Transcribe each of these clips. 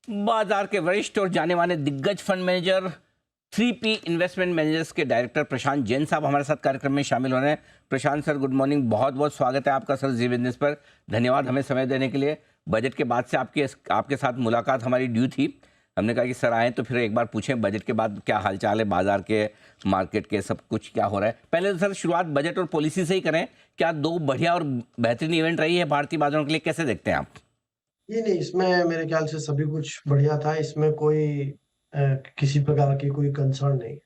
बाजार के वरिष्ठ और जाने माने दिग्गज fund manager 3P investment managers के डायरेक्टर प्रशांत जैन साहब हमारे साथ कार्यक्रम में शामिल हो रहे हैं। प्रशांत सर, गुड मॉर्निंग। बहुत बहुत स्वागत है आपका सर जी बिजनेस पर। धन्यवाद हमें समय देने के लिए। बजट के बाद से आपके साथ मुलाकात हमारी ड्यू थी। हमने कहा कि सर आए तो फिर एक बार पूछें बजट के बाद क्या हालचाल है, बाजार के, मार्केट के, सब कुछ क्या हो रहा है। पहले तो सर शुरुआत बजट और पॉलिसी से ही करें। क्या दो बढ़िया और बेहतरीन इवेंट रही है भारतीय बाजारों के लिए, कैसे देखते हैं आप? ये नहीं, इसमें मेरे ख्याल से सभी कुछ बढ़िया था। इसमें कोई किसी प्रकार की कोई कंसर्न नहीं।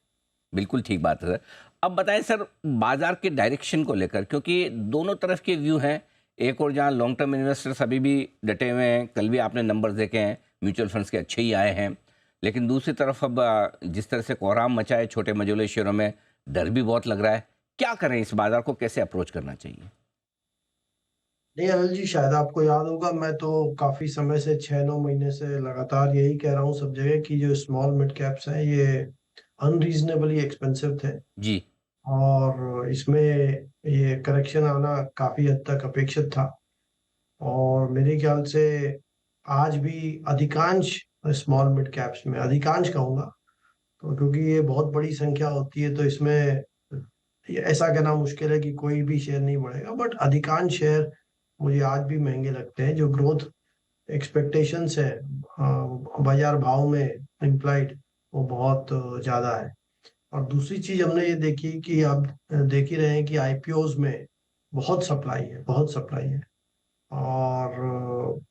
बिल्कुल ठीक बात है सर। अब बताएं सर, बाजार के डायरेक्शन को लेकर, क्योंकि दोनों तरफ के व्यू हैं। एक और जहां लॉन्ग टर्म इन्वेस्टर्स अभी भी डटे हुए हैं, कल भी आपने नंबर्स देखे हैं, म्यूचुअल फंड्स के अच्छे ही आए हैं। लेकिन दूसरी तरफ अब जिस तरह से कोहराम मचा है छोटे मझोले शेयरों में, डर भी बहुत लग रहा है। क्या करें, इस बाजार को कैसे अप्रोच करना चाहिए? नहीं अनिल जी, शायद आपको याद होगा, मैं तो काफी समय से 6-9 महीने से लगातार यही कह रहा हूँ सब जगह कि जो स्मॉल मिड कैप्स हैं ये अनरीजनेबली एक्सपेंसिव थे। जी। और इसमें ये करेक्शन आना काफी हद तक अपेक्षित था। और मेरे ख्याल से आज भी अधिकांश स्मॉल मिड कैप्स में, अधिकांश कहूंगा तो, क्योंकि ये बहुत बड़ी संख्या होती है तो इसमें ये ऐसा कहना मुश्किल है कि कोई भी शेयर नहीं बढ़ेगा, बट अधिकांश शेयर मुझे आज भी महंगे लगते हैं। जो ग्रोथ एक्सपेक्टेशंस है बाजार भाव में इम्प्लाइड, वो बहुत ज्यादा है। और दूसरी चीज हमने ये देखी कि आप देख ही रहे हैं कि आईपीओज में बहुत सप्लाई है, बहुत सप्लाई है। और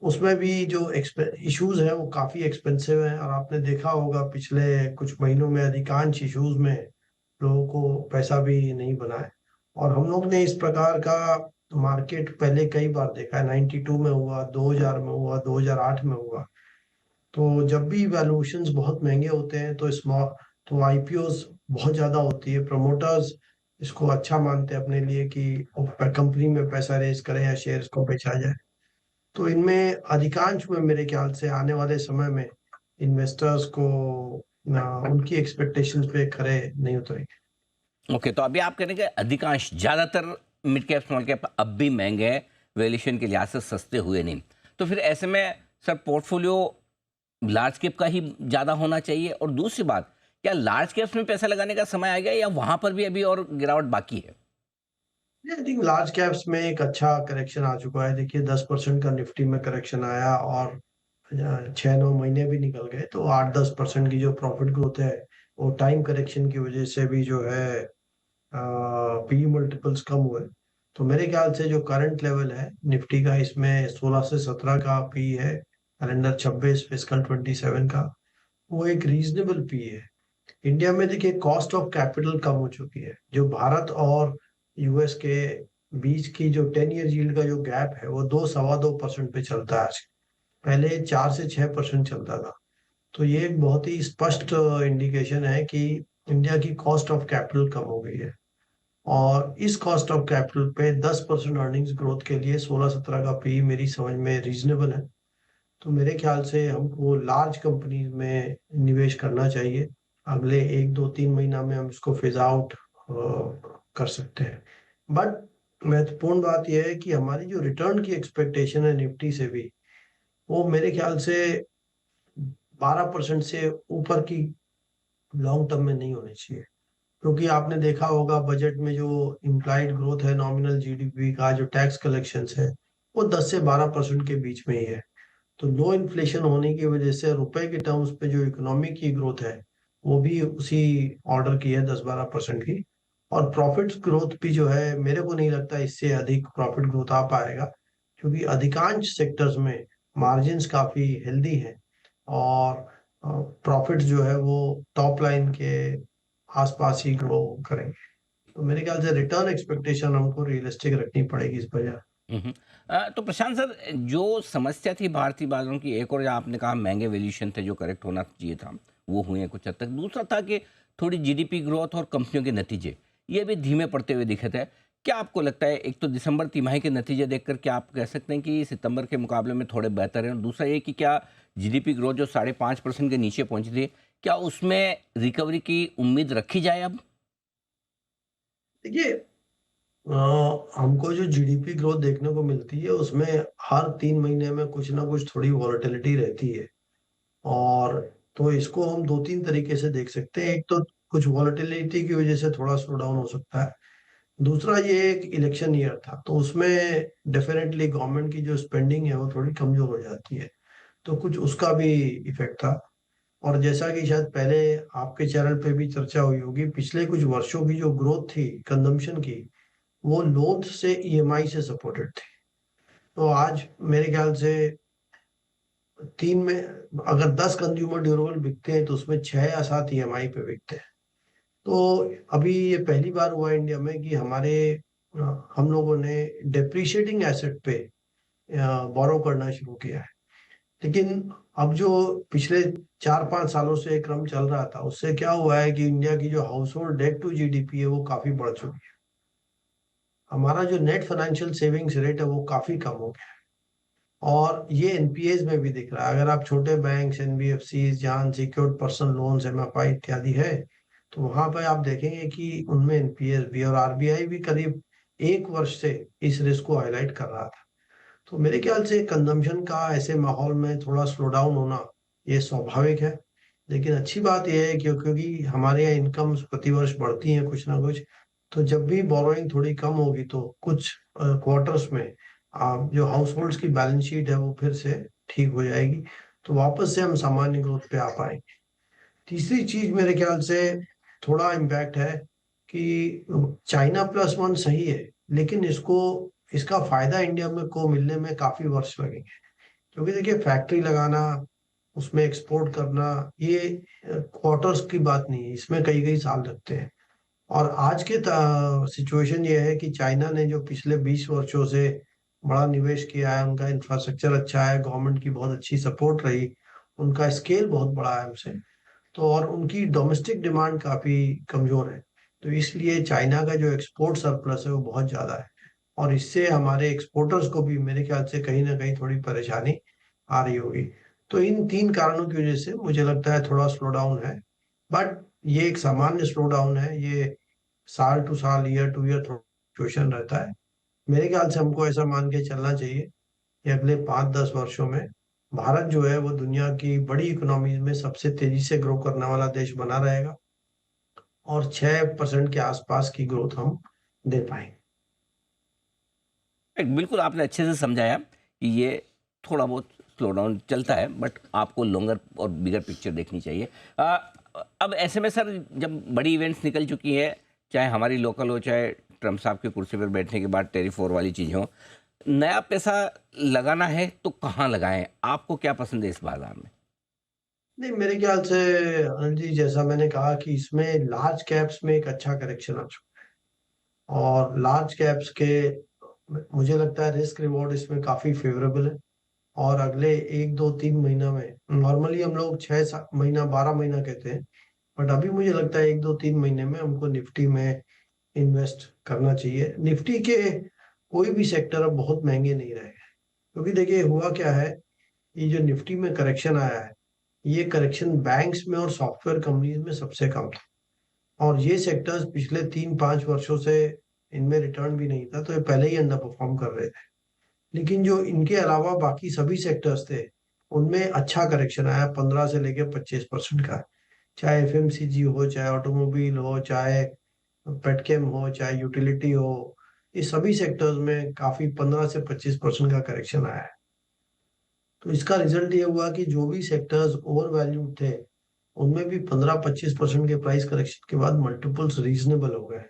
उसमें भी जो इश्यूज हैं वो काफी एक्सपेंसिव हैं। और आपने देखा होगा पिछले कुछ महीनों में अधिकांश इश्यूज में लोगों को पैसा भी नहीं बना है। और हम लोग ने इस प्रकार का मार्केट पहले कई बार देखा है। 92 में हुआ, 2000 में हुआ, 2008 में हुआ। तो जब भी वैल्यूएशंस बहुत महंगे होते हैं तो स्मॉल तो आईपीओज बहुत ज्यादा होती है। प्रमोटर्स इसको अच्छा मानते हैं अपने लिए कि कंपनी में पैसा रेज करें या शेयर्स को बेचा जाए। तो इनमें अधिकांश में मेरे ख्याल से आने वाले समय में इन्वेस्टर्स को उनकी एक्सपेक्टेशंस पे खरे नहीं उतरेंगे। ओके, तो अभी आप कह रहे हैं कि अधिकांश, ज़्यादातर मिड कैप स्मॉल कैप अब भी महंगे हैं, वैल्यूएशन के लिहाज से सस्ते हुए नहीं। तो फिर ऐसे में सर पोर्टफोलियो लार्ज कैप का ही ज़्यादा होना चाहिए? और दूसरी बात, क्या लार्ज कैप्स में पैसा लगाने का समय आ गया या वहाँ पर भी अभी और गिरावट बाकी है? आई थिंक लार्ज कैप्स में एक अच्छा करेक्शन आ चुका है। देखिए 10% का निफ्टी में करेक्शन आया और 6-9 महीने भी निकल गए तो 8-10% की जो प्रॉफिट ग्रोथ है वो टाइम करेक्शन की वजह से भी जो है पी मल्टीपल्स कम हुए। तो मेरे ख्याल से जो करंट लेवल है निफ्टी का, इसमें 16 से 17 का पी है, कैलेंडर 26 फिस्कल 27 का, वो एक रीजनेबल पी है। इंडिया में देखिए कॉस्ट ऑफ कैपिटल कम हो चुकी है। जो भारत और यूएस के बीच की जो 10 ईयर यील्ड का जो गैप है वो 2-2.25% पे चलता है आज। पहले 4 से 6% चलता था। तो ये एक बहुत ही स्पष्ट इंडिकेशन है कि इंडिया की कॉस्ट ऑफ कैपिटल कम हो गई है। और इस कॉस्ट ऑफ कैपिटल पे 10% अर्निंग्स ग्रोथ के लिए 16-17 का पी मेरी समझ में रीजनेबल है। तो मेरे ख्याल से हमको लार्ज कंपनीज में निवेश करना चाहिए। अगले 1-2-3 महीना में हम इसको फेज आउट कर सकते हैं। बट महत्वपूर्ण बात यह है कि हमारी जो रिटर्न की एक्सपेक्टेशन है निफ्टी से भी, वो मेरे ख्याल से 12% से ऊपर की लॉन्ग टर्म में नहीं होनी चाहिए। क्योंकि आपने देखा होगा बजट में जो इम्प्लाइड ग्रोथ है नॉमिनल जीडीपी का, जो टैक्स कलेक्शंस है, वो 10 से 12% के बीच में ही है। तो लो इन्फ्लेशन होने की वजह से रुपए के टर्म्स पे जो इकोनॉमी की ग्रोथ है वो भी उसी ऑर्डर की है, 10-12% की। और प्रॉफिट ग्रोथ भी जो है, मेरे को नहीं लगता इससे अधिक प्रॉफिट ग्रोथ आ पाएगा, क्योंकि अधिकांश सेक्टर्स में मार्जिन्स काफी हेल्दी है। और प्रॉफिट जो है वो टॉप लाइन के आसपास ही ग्रो करेंगे। तो मेरे ख्याल से रिटर्न एक्सपेक्टेशन हमको रियलिस्टिक रखनी पड़ेगी इस वजह। हम्म। तो प्रशांत सर, जो समस्या थी भारतीय बाजारों की, एक और आपने कहा महंगे वैल्यूएशन थे जो करेक्ट होना चाहिए था, वो हुए हैं कुछ हद तक। दूसरा था कि थोड़ी जीडीपी ग्रोथ और कंपनियों के नतीजे ये भी धीमे पड़ते हुए दिखे थे। क्या आपको लगता है, एक तो दिसंबर तिमाही के नतीजे देखकर क्या आप कह सकते हैं कि सितंबर के मुकाबले में थोड़े बेहतर हैं? और दूसरा ये कि क्या जीडीपी ग्रोथ जो 5.5% के नीचे पहुंची थी, क्या उसमें रिकवरी की उम्मीद रखी जाए अब? देखिए हमको जो जीडीपी ग्रोथ देखने को मिलती है उसमें हर 3 महीने में कुछ ना कुछ थोड़ी वॉलेटिलिटी रहती है। और तो इसको हम दो तीन तरीके से देख सकते हैं। एक तो कुछ वॉलेटिलिटी की वजह से थोड़ा स्लो डाउन हो सकता है। दूसरा, ये एक इलेक्शन ईयर था तो उसमें डेफिनेटली गवर्नमेंट की जो स्पेंडिंग है वो थोड़ी कमजोर हो जाती है, तो कुछ उसका भी इफेक्ट था। और जैसा कि शायद पहले आपके चैनल पे भी चर्चा हुई होगी, पिछले कुछ वर्षों की जो ग्रोथ थी कंजम्पशन की, वो लोन से ईएमआई से सपोर्टेड थी। तो आज मेरे ख्याल से तीन में अगर 10 कंज्यूमर ड्यूरेबल बिकते हैं तो उसमें 6 या 7 ईएमआई पे बिकते हैं। तो अभी ये पहली बार हुआ इंडिया में कि हम लोगों ने डेप्रिशिएटिंग एसेट पे बोरो करना शुरू किया है। लेकिन अब जो पिछले 4-5 सालों से एक क्रम चल रहा था, उससे क्या हुआ है कि इंडिया की जो household debt to GDP है वो काफी बढ़ चुकी है। हमारा जो नेट फाइनेंशियल सेविंग्स रेट है वो काफी कम हो गया है। और ये एनपीएस में भी दिख रहा है। अगर आप छोटे बैंक्स, एनबीएफसी, जहां अनसिक्योर्ड पर्सनल लोन्स, एमएफआई इत्यादि है, तो वहां पर आप देखेंगे कि उनमें एनपीएस भी, और आरबीआई भी करीब 1 वर्ष से इस रिस्क को हाईलाइट कर रहा था। तो मेरे ख्याल से कंजम्पशन का ऐसे माहौल में थोड़ा स्लो डाउन होना ये स्वाभाविक है। लेकिन अच्छी बात यह है क्योंकि हमारे यहाँ इनकम प्रतिवर्ष बढ़ती है कुछ ना कुछ, तो जब भी बोरोइंग थोड़ी कम होगी तो कुछ क्वार्टर्स में जो हाउस होल्ड्स की बैलेंस शीट है वो फिर से ठीक हो जाएगी, तो वापस से हम सामान्य ग्रोथ पे आ पाएंगे। तीसरी चीज मेरे ख्याल से थोड़ा इम्पैक्ट है कि चाइना प्लस वन सही है, लेकिन इसका फायदा इंडिया में को मिलने में काफी वर्ष लगेंगे। क्योंकि देखिए, फैक्ट्री लगाना, उसमें एक्सपोर्ट करना, ये क्वार्टर्स की बात नहीं है, इसमें कई कई साल लगते हैं। और आज के सिचुएशन ये है कि चाइना ने जो पिछले 20 वर्षों से बड़ा निवेश किया है, उनका इंफ्रास्ट्रक्चर अच्छा है, गवर्नमेंट की बहुत अच्छी सपोर्ट रही, उनका स्केल बहुत बड़ा है हमसे, तो और उनकी डोमेस्टिक डिमांड काफी कमजोर है। तो इसलिए चाइना का जो एक्सपोर्ट सरप्लस है वो बहुत ज्यादा है, और इससे हमारे एक्सपोर्टर्स को भी मेरे ख्याल से कहीं ना कहीं थोड़ी परेशानी आ रही होगी। तो इन तीन कारणों की वजह से मुझे लगता है थोड़ा स्लो डाउन है। बट ये एक सामान्य स्लो डाउन है, ये साल टू साल, ईयर टू ईयर फ्लक्चुएशन रहता है। मेरे ख्याल से हमको ऐसा मान के चलना चाहिए कि अगले 5-10 वर्षों में भारत जो है वो दुनिया की बड़ी इकोनॉमी में सबसे तेजी से ग्रो करने वाला देश बना रहेगा, और 6% के आसपास की ग्रोथ हम दे पाएंगे। बिल्कुल आपने अच्छे से समझाया कि ये थोड़ा बहुत स्लो डाउन चलता है, बट आपको लॉन्गर और बिगर पिक्चर देखनी चाहिए। अ, अब ऐसे में सर, जब बड़ी इवेंट्स निकल चुकी है, चाहे हमारी लोकल हो, चाहे ट्रम्प साहब के कुर्सी पर बैठने के बाद टेरिफ वॉर वाली चीज़ हो, नया पैसा लगाना है तो कहाँ लगाएं? आपको क्या पसंद है इस बाजार में? नहीं, मेरे ख्याल से अनिल जी, जैसा मैंने कहा कि इसमें लार्ज कैप्स में एक अच्छा करेक्शन आ चुका है, और लार्ज कैप्स के मुझे लगता है रिस्क रिवॉर्ड इसमें काफी फेवरेबल है। और अगले 1-2-3 महीना में, नॉर्मली हम लोग 6 महीना 12 महीना कहते हैं, बट अभी मुझे लगता है 1-2-3 महीने में हमको निफ्टी में इन्वेस्ट करना चाहिए। निफ्टी के कोई भी सेक्टर अब बहुत महंगे नहीं रहे, क्योंकि देखिए हुआ क्या है, ये जो निफ्टी में करेक्शन आया है, ये करेक्शन बैंक्स में और सॉफ्टवेयर कंपनीज में सबसे कम था। और ये सेक्टर्स पिछले 3-5 वर्षों से इनमें रिटर्न भी नहीं था, तो ये पहले ही अंडर परफॉर्म कर रहे थे। लेकिन जो इनके अलावा बाकी सभी सेक्टर्स थे, उनमें अच्छा करेक्शन आया, 15 से लेके 25% का। चाहे एफएमसीजी हो, चाहे ऑटोमोबाइल हो, चाहे पेटकेम हो, चाहे यूटिलिटी हो, ये सभी सेक्टर्स में काफी 15 से 25% का करेक्शन आया है। तो इसका रिजल्ट ये हुआ कि जो भी सेक्टर्स ओवर वैल्यूड थे, उनमें भी 15-25% के प्राइस करेक्शन के बाद मल्टीपल्स रीजनेबल हो गए।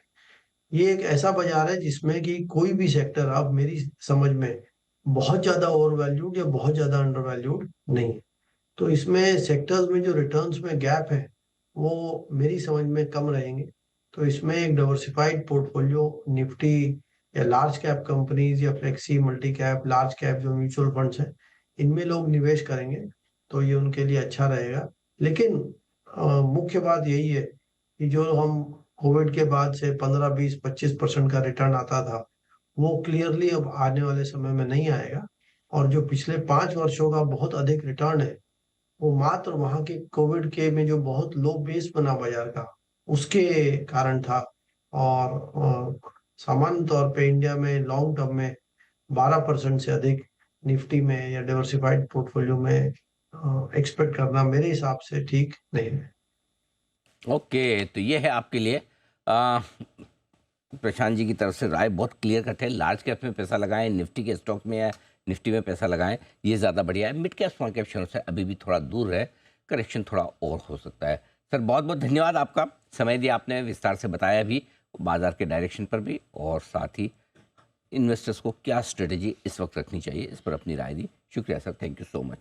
ये एक ऐसा बाजार है जिसमें कि कोई भी सेक्टर अब मेरी समझ में बहुत ज्यादा ओवर वैल्यूड या बहुत ज्यादा अंडर वैल्यूड नहीं है। तो इसमें सेक्टर्स में जो रिटर्न्स में गैप है वो मेरी समझ में कम रहेंगे। तो इसमें एक डाइवर्सिफाइड पोर्टफोलियो, निफ्टी या लार्ज कैप कंपनीज या flexi multi cap, large cap जो म्यूचुअल फंड्स हैं, इनमें लोग निवेश करेंगे तो ये उनके लिए अच्छा रहेगा। लेकिन मुख्य बात यही है कि जो हम कोविड के बाद से 15-20-25% का रिटर्न आता था, वो क्लियरली अब आने वाले समय में नहीं आएगा। और जो पिछले 5 वर्षों का बहुत अधिक रिटर्न है, वो मात्र वहां के कोविड के में जो बहुत लो बेस बना बाजार का, उसके कारण था। और सामान्य तौर पे इंडिया में लॉन्ग टर्म में 12% से अधिक निफ्टी में या डिवर्सिफाइड पोर्टफोलियो में एक्सपेक्ट करना मेरे हिसाब से ठीक नहीं है। ओके, तो ये है आपके लिए प्रशांत जी की तरफ से राय बहुत क्लियर कट है। लार्ज कैप में पैसा लगाएं, निफ्टी के स्टॉक में या निफ्टी में पैसा लगाएं, ये ज़्यादा बढ़िया है। मिड कैप स्मॉल कैप शेयरों से अभी भी थोड़ा दूर है, करेक्शन थोड़ा और हो सकता है। सर बहुत बहुत धन्यवाद, आपका समय दिया, आपने विस्तार से बताया भी बाजार के डायरेक्शन पर भी, और साथ ही इन्वेस्टर्स को क्या स्ट्रेटेजी इस वक्त रखनी चाहिए इस पर अपनी राय दी। शुक्रिया sir, thank you so much.